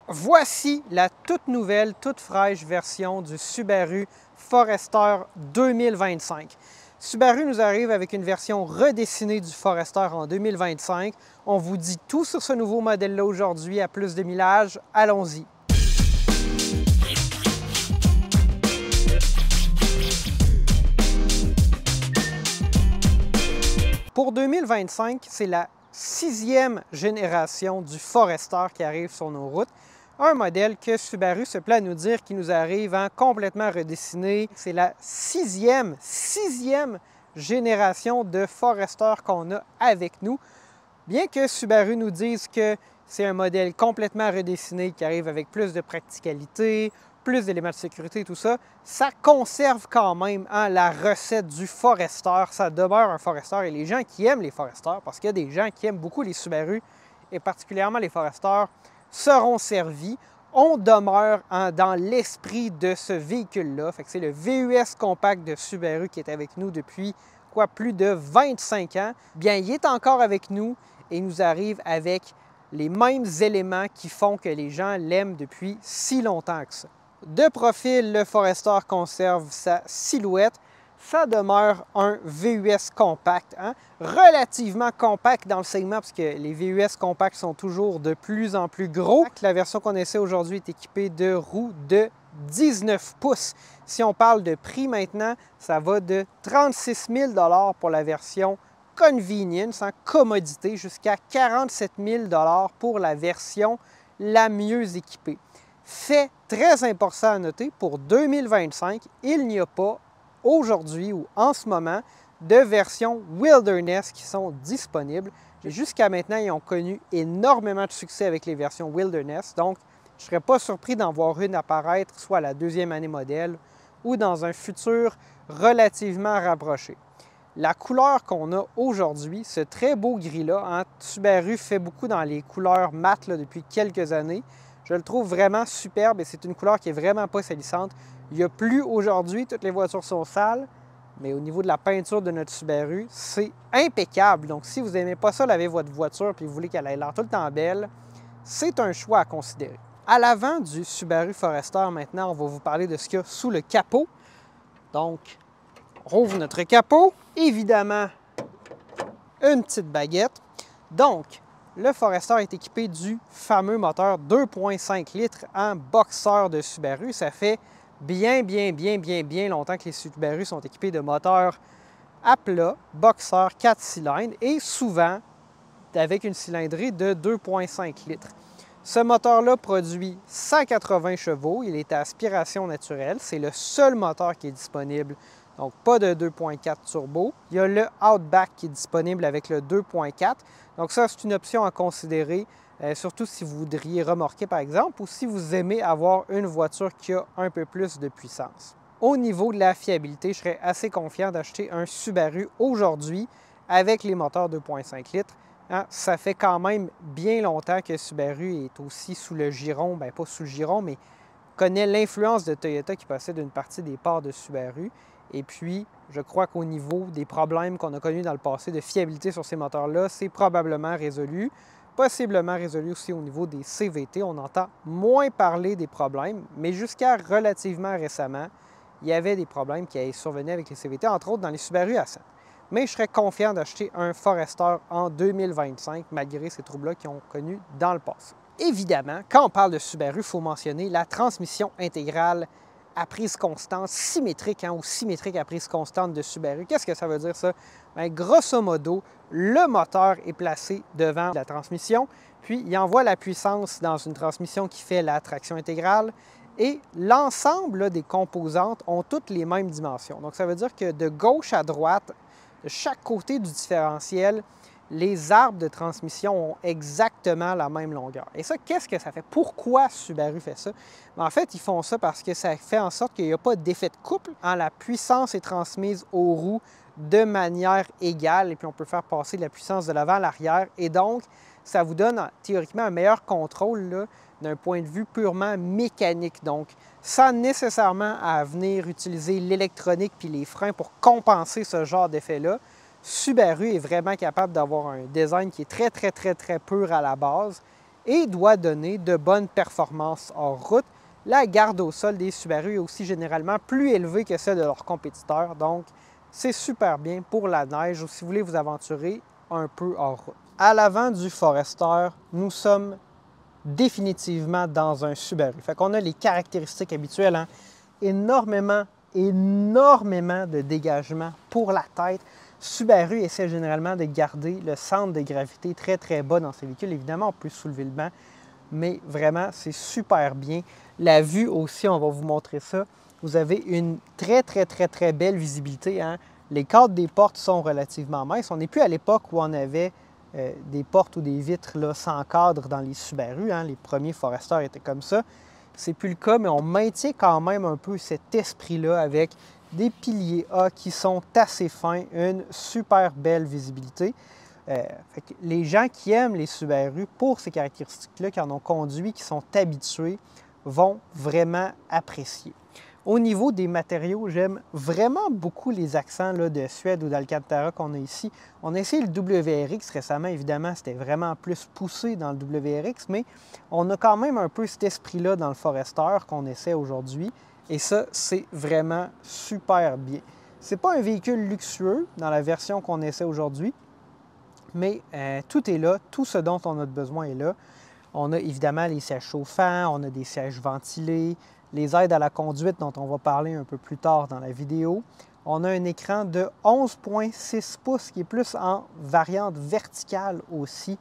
Voici la toute nouvelle, toute fraîche version du Subaru Forester 2025. Subaru nous arrive avec une version redessinée du Forester en 2025. On vous dit tout sur ce nouveau modèle-là aujourd'hui à plus de millage. Allons-y! Pour 2025, c'est la 6e génération du Forester qui arrive sur nos routes. Un modèle que Subaru se plaît à nous dire qui nous arrive en complètement redessiné. C'est la sixième génération de Forester qu'on a avec nous. Bien que Subaru nous dise que c'est un modèle complètement redessiné qui arrive avec plus de practicalité, plus d'éléments de sécurité et tout ça, ça conserve quand même la recette du Forester. Ça demeure un Forester et les gens qui aiment les Forester, parce qu'il y a des gens qui aiment beaucoup les Subaru et particulièrement les Forester, seront servis. On demeure dans l'esprit de ce véhicule-là. C'est le VUS compact de Subaru qui est avec nous depuis plus de 25 ans. Bien, il est encore avec nous et nous arrive avec les mêmes éléments qui font que les gens l'aiment depuis si longtemps que ça. De profil, le Forester conserve sa silhouette. Ça demeure un VUS compact, relativement compact dans le segment parce que les VUS compacts sont toujours de plus en plus gros. La version qu'on essaie aujourd'hui est équipée de roues de 19 pouces. Si on parle de prix maintenant, ça va de 36 000 $ pour la version Convenience, commodité, jusqu'à 47 000 $ pour la version la mieux équipée. Fait très important à noter, pour 2025, il n'y a pas aujourd'hui ou en ce moment de versions Wilderness qui sont disponibles. Jusqu'à maintenant, ils ont connu énormément de succès avec les versions Wilderness, donc je ne serais pas surpris d'en voir une apparaître soit à la deuxième année modèle ou dans un futur relativement rapproché. La couleur qu'on a aujourd'hui, ce très beau gris-là, Subaru fait beaucoup dans les couleurs mates depuis quelques années. Je le trouve vraiment superbe et c'est une couleur qui n'est vraiment pas salissante. Il n'y a plus aujourd'hui, toutes les voitures sont sales, mais au niveau de la peinture de notre Subaru, c'est impeccable. Donc si vous n'aimez pas ça, laver votre voiture et vous voulez qu'elle ait l'air tout le temps belle, c'est un choix à considérer. À l'avant du Subaru Forester, maintenant, on va vous parler de ce qu'il y a sous le capot. Donc, on rouvre notre capot. Évidemment, une petite baguette. Donc, le Forester est équipé du fameux moteur 2,5 litres en boxeur de Subaru. Ça fait bien longtemps que les Subaru sont équipés de moteurs à plat, boxeur 4 cylindres et souvent avec une cylindrée de 2,5 litres. Ce moteur-là produit 180 chevaux. Il est à aspiration naturelle. C'est le seul moteur qui est disponible. Donc, pas de 2.4 turbo. Il y a le Outback qui est disponible avec le 2.4. Donc, ça, c'est une option à considérer, surtout si vous voudriez remorquer, par exemple, ou si vous aimez avoir une voiture qui a un peu plus de puissance. Au niveau de la fiabilité, je serais assez confiant d'acheter un Subaru aujourd'hui avec les moteurs 2.5 litres. Ça fait quand même bien longtemps que Subaru est aussi sous le giron, bien pas sous le giron, mais connaît l'influence de Toyota qui possède une partie des parts de Subaru. Et puis, je crois qu'au niveau des problèmes qu'on a connus dans le passé de fiabilité sur ces moteurs-là, c'est probablement résolu. Possiblement résolu aussi au niveau des CVT. On entend moins parler des problèmes, mais jusqu'à relativement récemment, il y avait des problèmes qui survenaient avec les CVT, entre autres dans les Subaru Ascent. Mais je serais confiant d'acheter un Forester en 2025, malgré ces troubles-là qu'ils ont connus dans le passé. Évidemment, quand on parle de Subaru, il faut mentionner la transmission intégrale à prise constante, symétrique ou symétrique à prise constante de Subaru. Qu'est-ce que ça veut dire ça? Bien, grosso modo, le moteur est placé devant la transmission, puis il envoie la puissance dans une transmission qui fait la traction intégrale et l'ensemble des composantes ont toutes les mêmes dimensions. Donc ça veut dire que de gauche à droite, de chaque côté du différentiel, les arbres de transmission ont exactement la même longueur. Et ça, qu'est-ce que ça fait? Pourquoi Subaru fait ça? En fait, ils font ça parce que ça fait en sorte qu'il n'y a pas d'effet de couple. La puissance est transmise aux roues de manière égale et puis on peut faire passer la puissance de l'avant à l'arrière. Et donc, ça vous donne théoriquement un meilleur contrôle d'un point de vue purement mécanique. Donc, sans nécessairement à venir utiliser l'électronique puis les freins pour compenser ce genre d'effet-là, Subaru est vraiment capable d'avoir un design qui est très pur à la base et doit donner de bonnes performances hors route. La garde au sol des Subaru est aussi généralement plus élevée que celle de leurs compétiteurs, donc c'est super bien pour la neige ou si vous voulez vous aventurer un peu hors route. À l'avant du Forester, nous sommes définitivement dans un Subaru. Fait qu'on a les caractéristiques habituelles, hein? énormément de dégagement pour la tête. Subaru essaie généralement de garder le centre de gravité très bas dans ses véhicules. Évidemment, on peut soulever le banc, mais vraiment, c'est super bien. La vue aussi, on va vous montrer ça. Vous avez une très belle visibilité, hein? Les cadres des portes sont relativement minces. On n'est plus à l'époque où on avait des portes ou des vitres là, sans cadre dans les Subaru. Hein? Les premiers Forester étaient comme ça. C'est plus le cas, mais on maintient quand même un peu cet esprit-là avec des piliers A qui sont assez fins, une super belle visibilité. Fait que les gens qui aiment les Subaru pour ces caractéristiques-là, qui en ont conduit, qui sont habitués, vont vraiment apprécier. Au niveau des matériaux, j'aime vraiment beaucoup les accents là, de Suède ou d'Alcantara qu'on a ici. On a essayé le WRX récemment, évidemment, c'était vraiment plus poussé dans le WRX, mais on a quand même un peu cet esprit-là dans le Forester qu'on essaie aujourd'hui. Et ça, c'est vraiment super bien. C'est pas un véhicule luxueux dans la version qu'on essaie aujourd'hui, mais tout est là, tout ce dont on a besoin est là. On a évidemment les sièges chauffants, on a des sièges ventilés, les aides à la conduite dont on va parler un peu plus tard dans la vidéo. On a un écran de 11,6 pouces qui est plus en variante verticale aussi.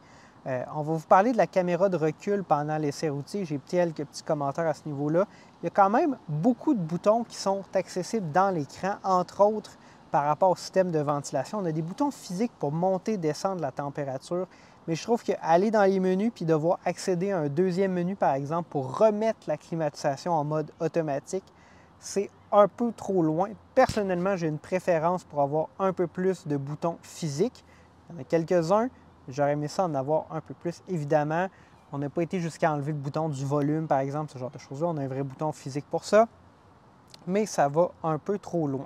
On va vous parler de la caméra de recul pendant l'essai routier. J'ai quelques petits commentaires à ce niveau-là. Il y a quand même beaucoup de boutons qui sont accessibles dans l'écran, entre autres par rapport au système de ventilation. On a des boutons physiques pour monter et descendre la température. Mais je trouve qu'aller dans les menus puis devoir accéder à un deuxième menu, par exemple, pour remettre la climatisation en mode automatique, c'est un peu trop loin. Personnellement, j'ai une préférence pour avoir un peu plus de boutons physiques. Il y en a quelques-uns. J'aurais aimé ça en avoir un peu plus. Évidemment, on n'a pas été jusqu'à enlever le bouton du volume, par exemple, ce genre de choses-là. On a un vrai bouton physique pour ça. Mais ça va un peu trop loin.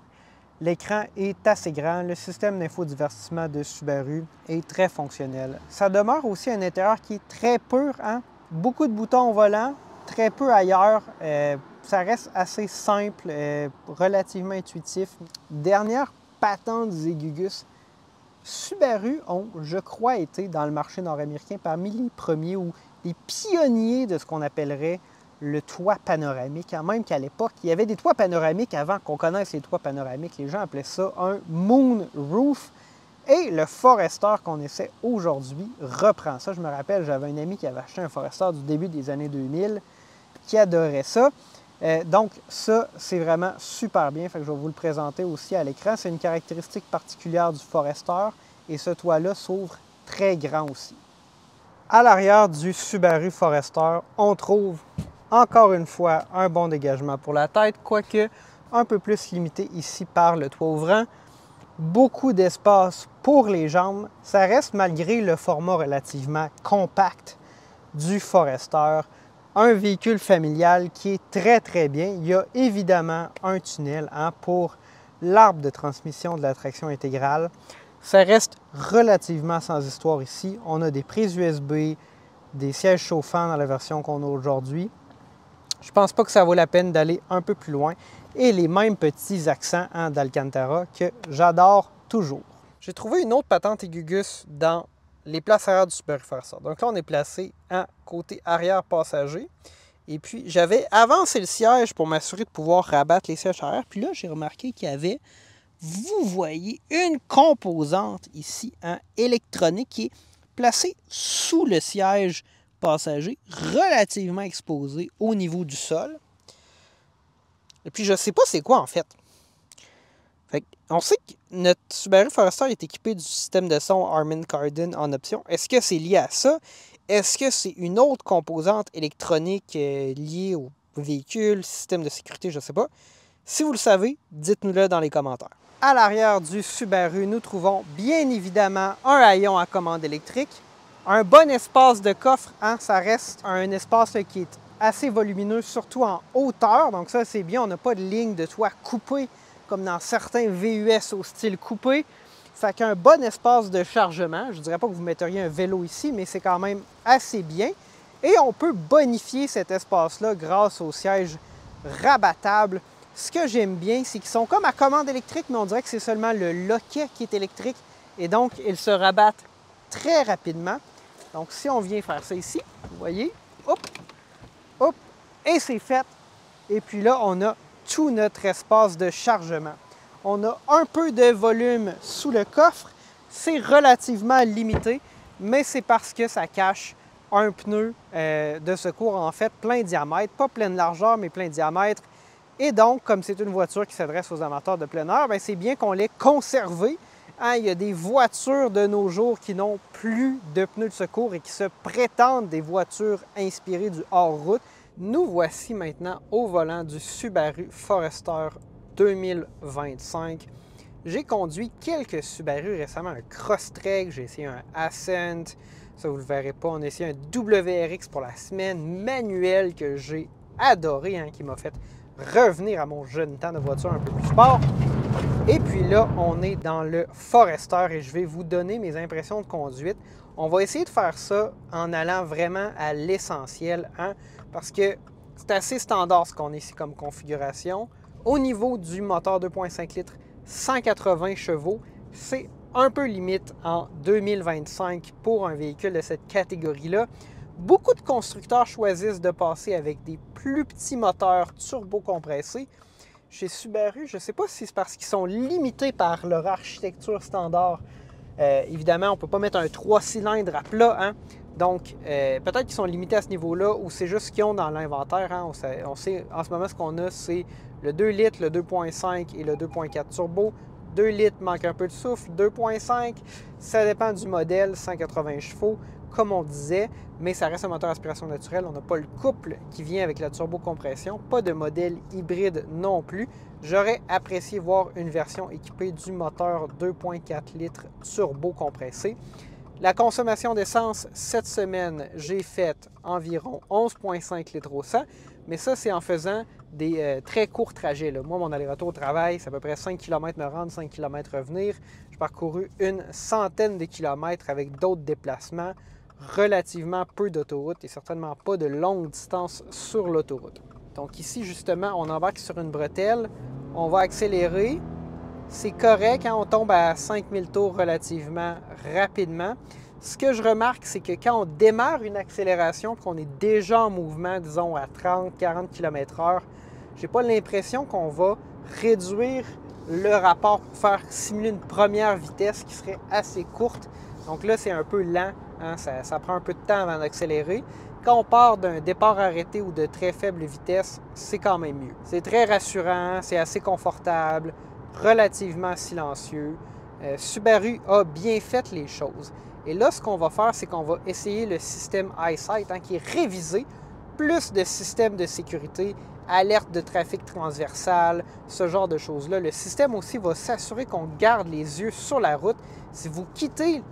L'écran est assez grand, le système d'infodivertissement de Subaru est très fonctionnel. Ça demeure aussi un intérieur qui est très pur, hein? Beaucoup de boutons au volant, très peu ailleurs. Ça reste assez simple, relativement intuitif. Dernière patente du Zigugus, Subaru ont, je crois, été dans le marché nord-américain parmi les premiers ou les pionniers de ce qu'on appellerait le toit panoramique, même qu'à l'époque, il y avait des toits panoramiques avant qu'on connaisse les toits panoramiques. Les gens appelaient ça un moon roof. Et le Forester qu'on essaie aujourd'hui reprend ça. Je me rappelle, j'avais un ami qui avait acheté un Forester du début des années 2000 qui adorait ça. Donc ça, c'est vraiment super bien. Fait que je vais vous le présenter aussi à l'écran. C'est une caractéristique particulière du Forester et ce toit-là s'ouvre très grand aussi. À l'arrière du Subaru Forester, on trouve encore une fois un bon dégagement pour la tête, quoique un peu plus limité ici par le toit ouvrant. Beaucoup d'espace pour les jambes. Ça reste malgré le format relativement compact du Forester. Un véhicule familial qui est très bien. Il y a évidemment un tunnel pour l'arbre de transmission de la traction intégrale. Ça reste relativement sans histoire ici. On a des prises USB, des sièges chauffants dans la version qu'on a aujourd'hui. Je ne pense pas que ça vaut la peine d'aller un peu plus loin. Et les mêmes petits accents d'Alcantara que j'adore toujours. J'ai trouvé une autre patente Igugus dans les places arrière du Subaru Forester. Donc là, on est placé en côté arrière passager. Et puis, j'avais avancé le siège pour m'assurer de pouvoir rabattre les sièges arrière. Puis là, j'ai remarqué qu'il y avait, vous voyez, une composante ici électronique qui est placée sous le siège passager, relativement exposé au niveau du sol. Et puis, je ne sais pas c'est quoi en fait. On sait que notre Subaru Forester est équipé du système de son Harman Kardon en option. Est-ce que c'est lié à ça? Est-ce que c'est une autre composante électronique liée au véhicule, système de sécurité, je ne sais pas. Si vous le savez, dites-nous-le dans les commentaires. À l'arrière du Subaru, nous trouvons bien évidemment un haillon à commande électrique. Un bon espace de coffre, ça reste un espace qui est assez volumineux, surtout en hauteur. Donc ça, c'est bien, on n'a pas de ligne de toit coupée comme dans certains VUS au style coupé. Fait qu'un bon espace de chargement. Je ne dirais pas que vous metteriez un vélo ici, mais c'est quand même assez bien. Et on peut bonifier cet espace-là grâce au siège rabattable. Ce que j'aime bien, c'est qu'ils sont comme à commande électrique, mais on dirait que c'est seulement le loquet qui est électrique. Et donc, ils se rabattent très rapidement. Donc, si on vient faire ça ici, vous voyez, hop, hop, et c'est fait. Et puis là, on a tout notre espace de chargement. On a un peu de volume sous le coffre. C'est relativement limité, mais c'est parce que ça cache un pneu de secours, en fait, plein diamètre, pas pleine largeur, mais plein diamètre. Et donc, comme c'est une voiture qui s'adresse aux amateurs de plein air, c'est bien qu'on l'ait conservé. Hein, il y a des voitures de nos jours qui n'ont plus de pneus de secours et qui se prétendent des voitures inspirées du hors-route. Nous voici maintenant au volant du Subaru Forester 2025. J'ai conduit quelques Subaru récemment, un Crosstrek, j'ai essayé un Ascent, ça vous ne le verrez pas, on a essayé un WRX pour la semaine, manuel que j'ai adoré, hein, qui m'a fait revenir à mon jeune temps de voiture un peu plus sport. Et puis là, on est dans le Forester et je vais vous donner mes impressions de conduite. On va essayer de faire ça en allant vraiment à l'essentiel, hein, parce que c'est assez standard ce qu'on a ici comme configuration. Au niveau du moteur 2.5 litres, 180 chevaux, c'est un peu limite en 2025 pour un véhicule de cette catégorie-là. Beaucoup de constructeurs choisissent de passer avec des plus petits moteurs turbo-compressés. Chez Subaru, je ne sais pas si c'est parce qu'ils sont limités par leur architecture standard. Évidemment, on ne peut pas mettre un 3 cylindres à plat. Hein? Donc, peut-être qu'ils sont limités à ce niveau-là ou c'est juste ce qu'ils ont dans l'inventaire. Hein? On sait en ce moment ce qu'on a, c'est le 2 litres, le 2.5 et le 2.4 turbo. 2 litres manque un peu de souffle, 2.5, ça dépend du modèle, 180 chevaux, comme on disait, mais ça reste un moteur aspiration naturelle. On n'a pas le couple qui vient avec la turbocompression, pas de modèle hybride non plus. J'aurais apprécié voir une version équipée du moteur 2.4 litres turbo compressé. La consommation d'essence, cette semaine, j'ai fait environ 11,5 litres au 100, mais ça, c'est en faisant des très courts trajets. Là. Moi, mon aller-retour au travail, c'est à peu près 5 km me rendre, 5 km revenir. J'ai parcouru une centaine de kilomètres avec d'autres déplacements, relativement peu d'autoroute et certainement pas de longue distance sur l'autoroute. Donc ici, justement, on embarque sur une bretelle, on va accélérer. C'est correct quand on tombe à 5000 tours relativement rapidement. Ce que je remarque, c'est que quand on démarre une accélération et qu'on est déjà en mouvement, disons à 30-40 km/h, je n'ai pas l'impression qu'on va réduire le rapport pour faire simuler une première vitesse qui serait assez courte. Donc là, c'est un peu lent, hein? Ça prend un peu de temps avant d'accélérer. Quand on part d'un départ arrêté ou de très faible vitesse, c'est quand même mieux. C'est très rassurant, c'est assez confortable, relativement silencieux. Subaru a bien fait les choses. Et là, ce qu'on va faire, c'est qu'on va essayer le système EyeSight, hein, qui est révisé, plus de systèmes de sécurité, alerte de trafic transversal, ce genre de choses-là. Le système aussi va s'assurer qu'on garde les yeux sur la route. Si vous quittez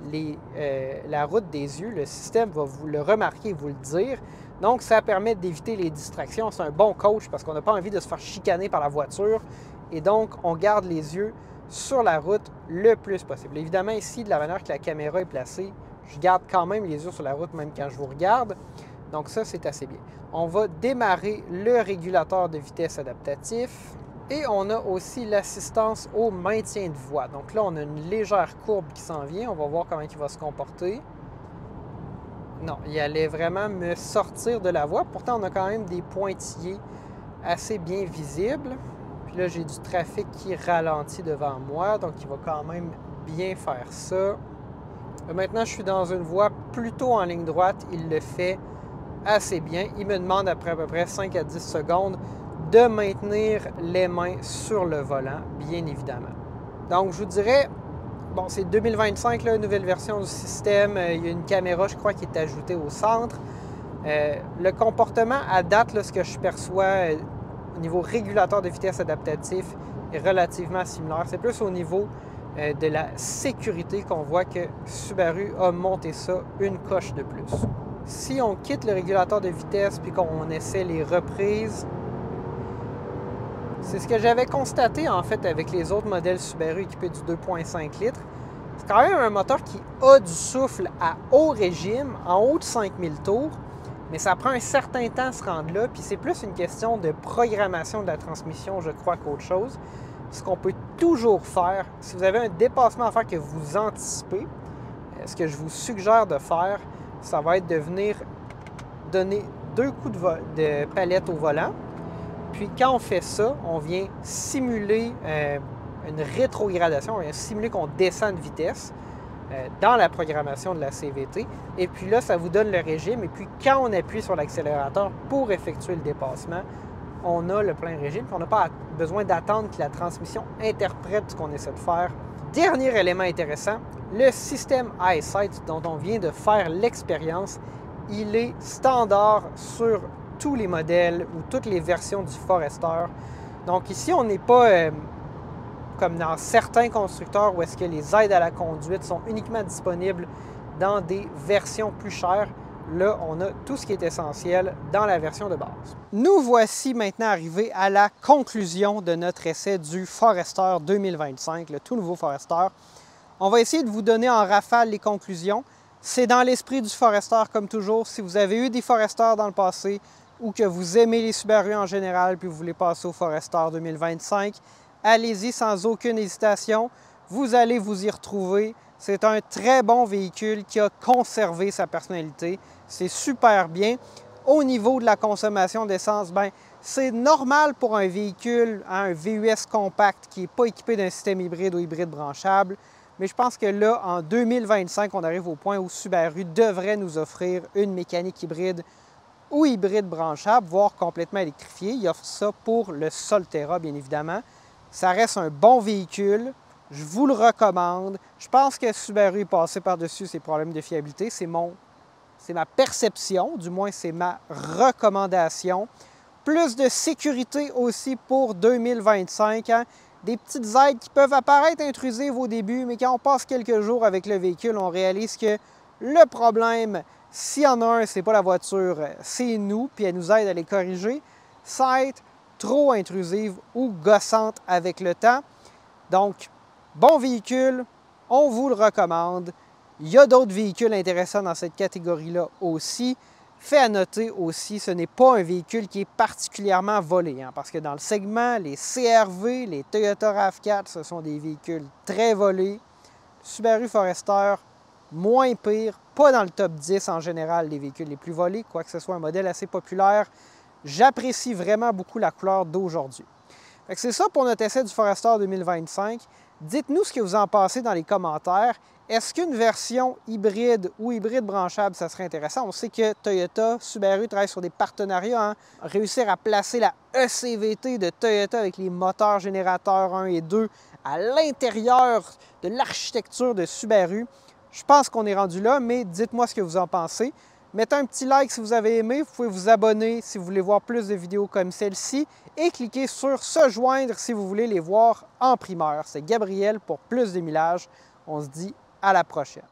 la route des yeux, le système va vous le remarquer et vous le dire. Donc, ça permet d'éviter les distractions. C'est un bon coach parce qu'on n'a pas envie de se faire chicaner par la voiture. Et donc, on garde les yeux sur la route le plus possible. Évidemment, ici, de la manière que la caméra est placée, je garde quand même les yeux sur la route, même quand je vous regarde. Donc ça, c'est assez bien. On va démarrer le régulateur de vitesse adaptatif et on a aussi l'assistance au maintien de voie. Donc là, on a une légère courbe qui s'en vient. On va voir comment il va se comporter. Non, il allait vraiment me sortir de la voie. Pourtant, on a quand même des pointillés assez bien visibles. Puis là, j'ai du trafic qui ralentit devant moi, donc il va quand même bien faire ça. Maintenant, je suis dans une voie plutôt en ligne droite. Il le fait assez bien. Il me demande après à peu près 5 à 10 secondes de maintenir les mains sur le volant, bien évidemment. Donc, je vous dirais, bon, c'est 2025, là, une nouvelle version du système. Il y a une caméra, je crois, qui est ajoutée au centre. Le comportement, à date, là, ce que je perçois au niveau régulateur de vitesse adaptatif est relativement similaire. C'est plus au niveau de la sécurité qu'on voit que Subaru a monté ça une coche de plus. Si on quitte le régulateur de vitesse puis qu'on essaie les reprises, c'est ce que j'avais constaté en fait avec les autres modèles Subaru équipés du 2.5 litres. C'est quand même un moteur qui a du souffle à haut régime, en haut de 5000 tours, mais ça prend un certain temps à se rendre là, puis c'est plus une question de programmation de la transmission, je crois, qu'autre chose. Ce qu'on peut toujours faire, si vous avez un dépassement à faire que vous anticipez, ce que je vous suggère de faire, ça va être de venir donner 2 coups de palette au volant. Puis quand on fait ça, on vient simuler une rétrogradation, on vient simuler qu'on descend de vitesse dans la programmation de la CVT. Et puis là, ça vous donne le régime. Et puis quand on appuie sur l'accélérateur pour effectuer le dépassement, on a le plein régime. Puis on n'a pas besoin d'attendre que la transmission interprète ce qu'on essaie de faire. Dernier élément intéressant, le système EyeSight dont on vient de faire l'expérience, il est standard sur tous les modèles ou toutes les versions du Forester. Donc ici, on n'est pas comme dans certains constructeurs où est-ce que les aides à la conduite sont uniquement disponibles dans des versions plus chères. Là, on a tout ce qui est essentiel dans la version de base. Nous voici maintenant arrivés à la conclusion de notre essai du Forester 2025, le tout nouveau Forester. On va essayer de vous donner en rafale les conclusions. C'est dans l'esprit du Forester comme toujours. Si vous avez eu des Forester dans le passé ou que vous aimez les Subaru en général puis vous voulez passer au Forester 2025, allez-y sans aucune hésitation. Vous allez vous y retrouver. C'est un très bon véhicule qui a conservé sa personnalité. C'est super bien. Au niveau de la consommation d'essence, c'est normal pour un véhicule, un VUS compact qui n'est pas équipé d'un système hybride ou hybride branchable. Mais je pense que là, en 2025, on arrive au point où Subaru devrait nous offrir une mécanique hybride ou hybride branchable, voire complètement électrifiée. Il offre ça pour le Solterra, bien évidemment. Ça reste un bon véhicule. Je vous le recommande. Je pense que Subaru est passé par-dessus ses problèmes de fiabilité. C'est ma perception, du moins c'est ma recommandation. Plus de sécurité aussi pour 2025. Des petites aides qui peuvent apparaître intrusives au début, mais quand on passe quelques jours avec le véhicule, on réalise que le problème, s'il y en a un, c'est pas la voiture, c'est nous, puis elle nous aide à les corriger. Ça être trop intrusive ou gossante avec le temps. Donc, bon véhicule, on vous le recommande. Il y a d'autres véhicules intéressants dans cette catégorie-là aussi. Fait à noter aussi, ce n'est pas un véhicule qui est particulièrement volé, parce que dans le segment, les CR-V, les Toyota RAV4, ce sont des véhicules très volés. Subaru Forester, moins pire, pas dans le top 10 en général des véhicules les plus volés, quoique ce soit un modèle assez populaire. J'apprécie vraiment beaucoup la couleur d'aujourd'hui. C'est ça pour notre essai du Forester 2025. Dites-nous ce que vous en pensez dans les commentaires. Est-ce qu'une version hybride ou hybride branchable, ça serait intéressant? On sait que Toyota, Subaru travaillent sur des partenariats. Réussir à placer la ECVT de Toyota avec les moteurs générateurs 1 et 2 à l'intérieur de l'architecture de Subaru. Je pense qu'on est rendu là, mais dites-moi ce que vous en pensez. Mettez un petit like si vous avez aimé. Vous pouvez vous abonner si vous voulez voir plus de vidéos comme celle-ci et cliquez sur « Se joindre » si vous voulez les voir en primeur. C'est Gabriel pour plus de millages. On se dit à la prochaine.